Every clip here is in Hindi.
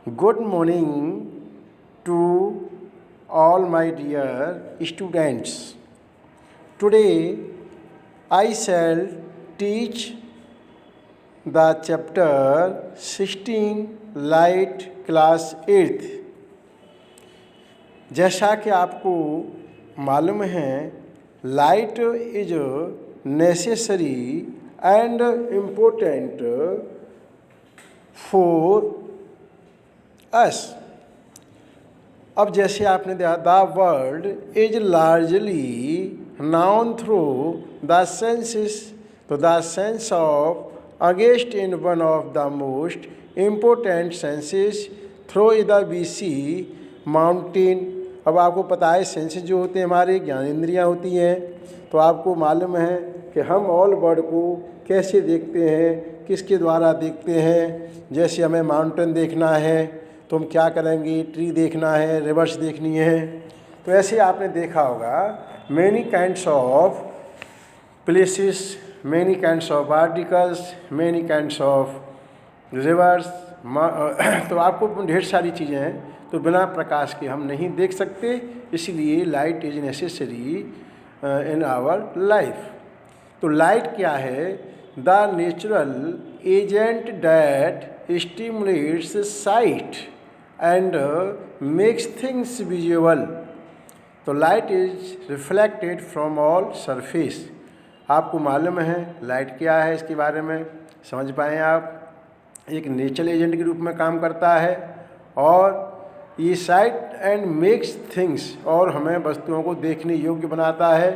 Good morning to all my dear students. Today I shall teach the chapter 16 Light Class 8th. जैसा कि आपको मालूम है, light is necessary and important for us. अब जैसे आपने देखा, the world is largely known through the senses, तो the sense of against in one of the most important senses through the we see mountain. अब आपको पता है सेंसेस जो होते हैं हमारे ज्ञानेंद्रियाँ होती हैं, तो आपको मालूम है कि हम ऑल वर्ल्ड को कैसे देखते हैं, किसके द्वारा देखते हैं। जैसे हमें माउंटेन देखना है तो हम क्या करेंगे, ट्री देखना है, रिवर्स देखनी है। तो ऐसे आपने देखा होगा many kinds of places, many kinds of articles, many kinds of reverse. तो आपको ढेर सारी चीज़ें हैं, तो बिना प्रकाश के हम नहीं देख सकते, इसलिए light is necessary in our life. तो लाइट क्या है? The natural agent that stimulates sight and makes things visual. तो light is reflected from all surface. आपको मालूम है लाइट क्या है, इसके बारे में समझ पाएँ आप। एक नेचुरल एजेंट के रूप में काम करता है और ये साइट एंड मेक्स थिंग्स, और हमें वस्तुओं को देखने योग्य बनाता है।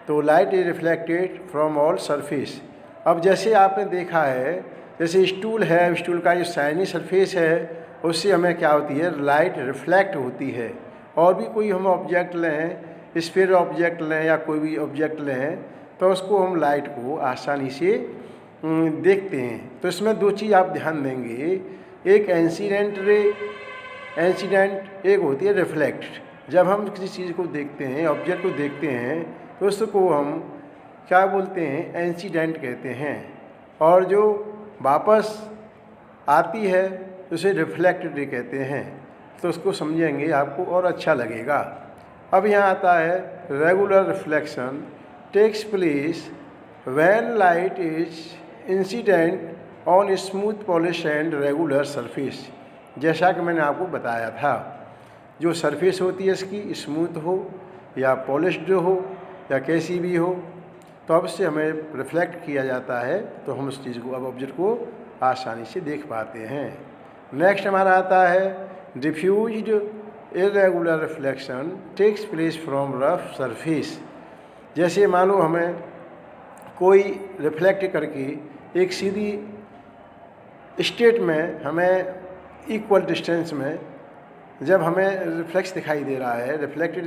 तो light is reflected from all surface. अब जैसे आपने देखा है, जैसे स्टूल है, स्टूल का जो शाइनी सरफेस है उससे हमें क्या होती है, लाइट रिफ्लेक्ट होती है। और भी कोई हम ऑब्जेक्ट लें, स्फीयर ऑब्जेक्ट लें या कोई भी ऑब्जेक्ट लें, तो उसको हम लाइट को आसानी से देखते हैं। तो इसमें दो चीज़ आप ध्यान देंगे, एक इंसिडेंट रे, इंसिडेंट, एक होती है रिफ्लेक्ट। जब हम किसी चीज़ को देखते हैं, ऑब्जेक्ट को देखते हैं, तो उसको हम क्या बोलते हैं, इंसिडेंट कहते हैं। और जो वापस आती है उसे रिफ्लेक्टेड रे कहते हैं। तो उसको समझेंगे आपको और अच्छा लगेगा। अब यहाँ आता है regular reflection takes place when light is incident on smooth polish and regular surface. जैसा कि मैंने आपको बताया था, जो सरफेस होती है इसकी स्मूथ हो या पॉलिश्ड हो या कैसी भी हो, तो अब से हमें रिफ्लेक्ट किया जाता है, तो हम उस चीज़ को, अब ऑब्जेक्ट को आसानी से देख पाते हैं। नेक्स्ट हमारा आता है diffused irregular reflection takes place from rough surface. जैसे मान लो हमें कोई रिफ्लेक्ट करके एक सीधी स्टेट में, हमें इक्वल डिस्टेंस में जब हमें रिफ्लेक्स दिखाई दे रहा है, रिफ्लेक्टेड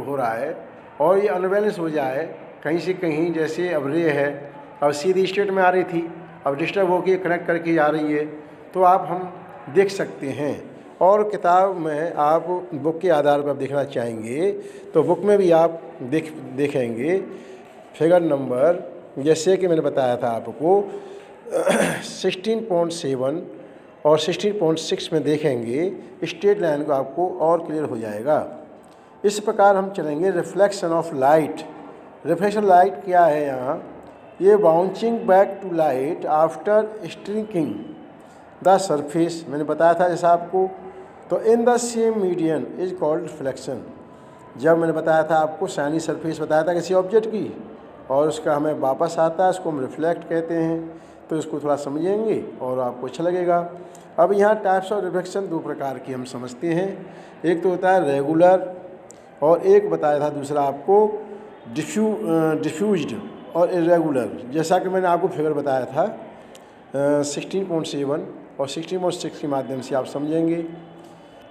हो रहा है, और ये अनबैलेंस हो जाए कहीं से कहीं, जैसे अब रे है, अब सीधी स्टेट में आ रही थी, अब डिस्टर्ब होकर कनेक्ट करके आ रही है, तो आप हम देख सकते हैं। और किताब में आप बुक के आधार पर देखना चाहेंगे तो बुक में भी आप देखेंगे फिगर नंबर, जैसे कि मैंने बताया था आपको 16.7 और 16.6 में देखेंगे, स्ट्रेट लाइन को आपको और क्लियर हो जाएगा। इस प्रकार हम चलेंगे। Reflection of light, reflection light क्या है यहाँ, ये bouncing back to light after striking the surface, मैंने बताया था जैसा आपको। तो in the same medium is called reflection. जब मैंने बताया था आपको शाइनी सरफेस बताया था किसी ऑब्जेक्ट की, और उसका हमें वापस आता है, उसको हम रिफ्लेक्ट कहते हैं। तो इसको थोड़ा समझेंगे और आपको अच्छा लगेगा। अब यहाँ टाइप्स ऑफ रिफ्लेक्शन दो प्रकार की हम समझते हैं। एक तो होता है रेगुलर, और एक बताया था दूसरा आपको डिफ्यूज्ड और इरेगुलर। जैसा कि मैंने आपको फिगर बताया था 16.7 और 16.6 के माध्यम से आप समझेंगे।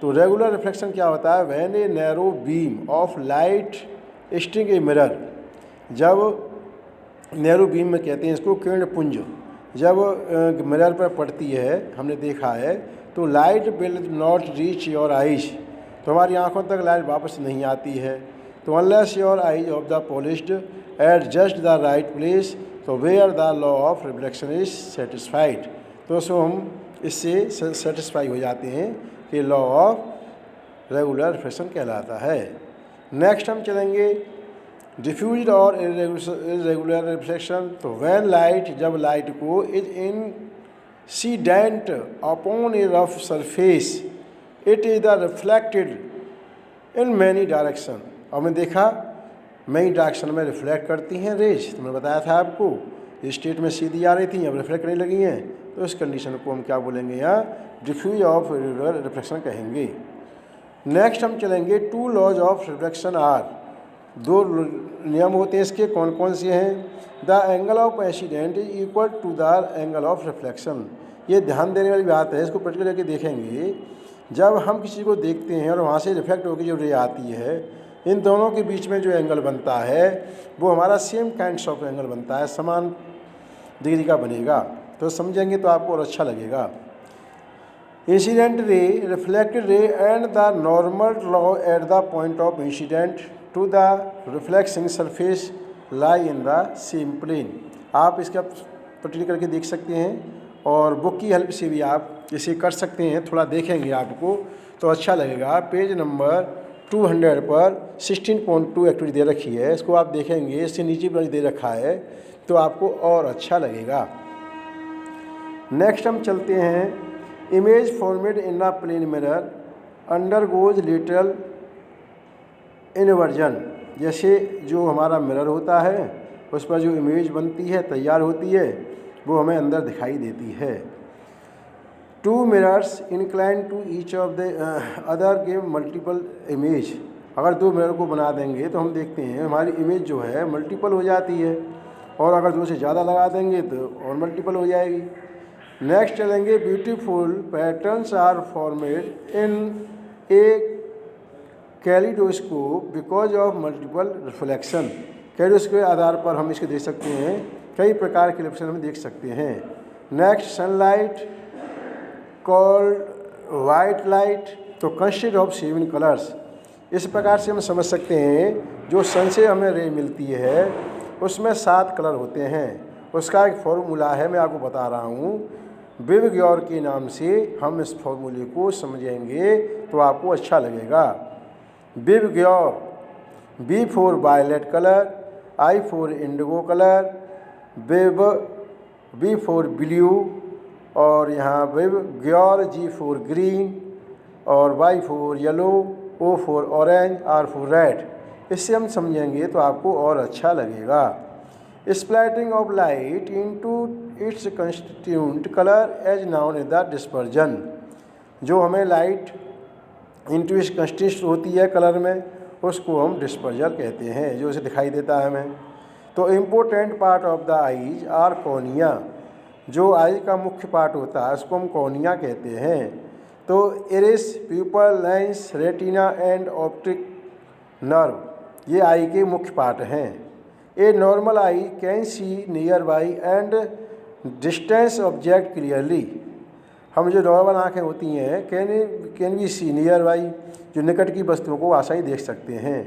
तो रेगुलर रिफ्लेक्शन क्या होता है, when a narrow beam of light string a mirror. जब नैरो बीम में कहते हैं इसको किरण पुंज, जब मिरर पर पड़ती है, हमने देखा है, तो light will not reach your eyes, तो हमारी आंखों तक लाइट वापस नहीं आती है। तो unless your eyes of the polished at just the right place, तो where the law of reflection is satisfied. तो उसको हम इससे सेटिस्फाई हो जाते हैं कि लॉ ऑफ रेगुलर रिफ्लेक्शन कहलाता है। नेक्स्ट हम चलेंगे डिफ्यूज्ड और इरेगुलर रिफ्लेक्शन। तो व्हेन लाइट, जब लाइट को is incident upon A rough surface it is the reflected in many direction. हमने देखा मैनी डायरेक्शन में रिफ्लेक्ट करती हैं रेज। तो मैंने बताया था आपको इस स्टेट में सीधी आ रही थी, अब रिफ्लेक्ट करने लगी हैं, तो इस कंडीशन को हम क्या बोलेंगे, यहाँ डिफ्यूज ऑफ इरेगुलर रिफ्लेक्शन कहेंगे। नेक्स्ट हम चलेंगे two laws of reflection are. दो नियम होते हैं इसके, कौन कौन से हैं। The angle of incident is equal to the angle of reflection. ये ध्यान देने वाली बात है, इसको प्रैक्टिकल करके देखेंगे। जब हम किसी को देखते हैं और वहाँ से रिफ्लेक्ट होकर जो रे आती है, इन दोनों के बीच में जो एंगल बनता है वो हमारा सेम काइंड्स ऑफ एंगल बनता है, समान डिग्री का बनेगा। तो समझेंगे तो आपको और अच्छा लगेगा। Incident ray, reflected ray and the normal law at the point of incident to the reflecting surface lie in the same plane. आप इसका प्रैक्टिकल करके देख सकते हैं और बुक की हेल्प से भी आप इसे कर सकते हैं। थोड़ा देखेंगे आपको तो अच्छा लगेगा। पेज नंबर 200 पर 16.2 एक्टिविटी दे रखी है, इसको आप देखेंगे। इससे नीचे पर दे रखा है तो आपको और अच्छा लगेगा। नेक्स्ट हम चलते हैं image formed in the plane mirror undergoes lateral inversion. जैसे जो हमारा मिरर होता है उस पर जो इमेज बनती है, तैयार होती है, वो हमें अंदर दिखाई देती है। Two mirrors incline to each of the other give multiple image. अगर दो मिरर को बना देंगे तो हम देखते हैं हमारी इमेज जो है मल्टीपल हो जाती है, और अगर दो से ज़्यादा लगा देंगे तो और मल्टीपल हो जाएगी। नेक्स्ट चलेंगे beautiful patterns are formed in a kaleidoscope because of multiple reflection. Kaleidoscope के आधार पर हम इसके देख सकते हैं, कई प्रकार के रिफ्लेक्शन हम देख सकते हैं। Next sunlight called white light, तो कंसिस्ट ऑफ 7 कलर्स। इस प्रकार से हम समझ सकते हैं जो सन से हमें रे मिलती है उसमें 7 कलर होते हैं। उसका एक फॉर्मूला है, मैं आपको बता रहा हूँ। बिब ग्योर के नाम से हम इस फॉर्मूले को समझेंगे तो आपको अच्छा लगेगा। VIBGYOR, B for violet colour, I for indigo colour, VIB B for blue, और यहाँ VIBGYOR, G for green, और Y for yellow, O for orange, R for red. इससे हम समझेंगे तो आपको और अच्छा लगेगा। Splitting of light into its constituent colour as known is the dispersion. जो हमें लाइट इनटू इट्स कंस्टिट्यूएंट होती है कलर में, उसको हम डिस्पर्जन कहते हैं, जो इसे दिखाई देता है हमें। तो important part of the eyes are cornea. जो आई का मुख्य पार्ट होता है उसको हम कॉर्निया कहते हैं। तो iris, pupil, lens, retina and optic nerve, ये आई के मुख्य पार्ट हैं। A normal eye can see near by and distance object clearly. हम जो नॉर्मल आँखें होती हैं can be see near by, जो निकट की वस्तुओं को आसानी देख सकते हैं,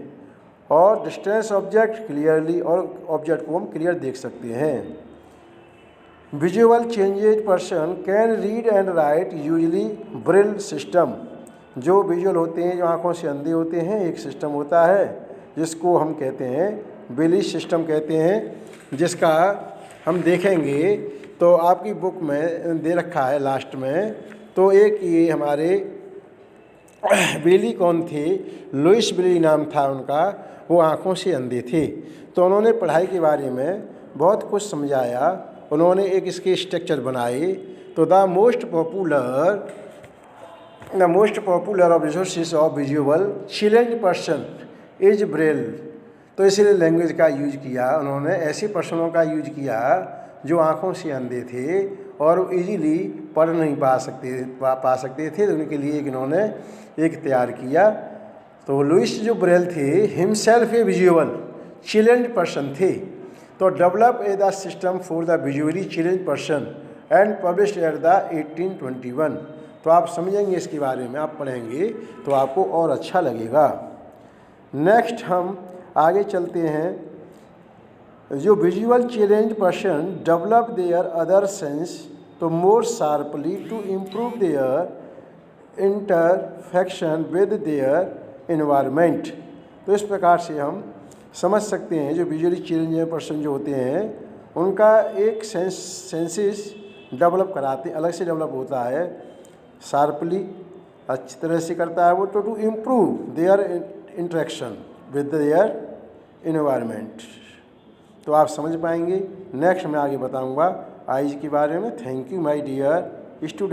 और डिस्टेंस ऑब्जेक्ट क्लियरली, और ऑब्जेक्ट को हम क्लियर देख सकते हैं। Visual changes person can read and right usually Braille system. जो विजुअल होते हैं, जो आँखों से अंधे होते हैं, एक सिस्टम होता है जिसको हम कहते हैं ब्रेल सिस्टम कहते हैं, जिसका हम देखेंगे तो आपकी बुक में दे रखा है लास्ट में। तो एक ये हमारे बेली कौन थे, लुइस बेली नाम था उनका, वो आँखों से अंधे थे। तो उन्होंने पढ़ाई के बारे में बहुत कुछ समझाया, उन्होंने एक इसके स्ट्रक्चर बनाए। तो the most popular of resources of visual children person is Braille. तो इसीलिए लैंग्वेज का यूज किया उन्होंने, ऐसे पर्सनों का यूज किया जो आँखों से अंधे थे और इजीली पढ़ नहीं पा सकते थे, तो उनके लिए इन्होंने एक तैयार किया। तो लुइस जो ब्रेल थे हिमसेल्फ ए विजुअल चिल्ड्रन पर्सन थे। तो develop a the system for the visually children person and published at the 1821। तो आप समझेंगे इसके बारे में, आप पढ़ेंगे तो आपको और अच्छा लगेगा। नेक्स्ट हम आगे चलते हैं। जो visual children person develop their other sense, तो more sharply to improve their interaction with their environment. तो इस प्रकार से हम समझ सकते हैं जो विजुअली चैलेंज्ड पर्सन जो होते हैं उनका एक सेंसेस डेवलप कराते, अलग से डेवलप होता है, शार्पली अच्छी तरह से करता है वो, to improve their interaction with their environment. तो आप समझ पाएंगे। नेक्स्ट मैं आगे बताऊंगा आइज के बारे में। Thank you my dear student.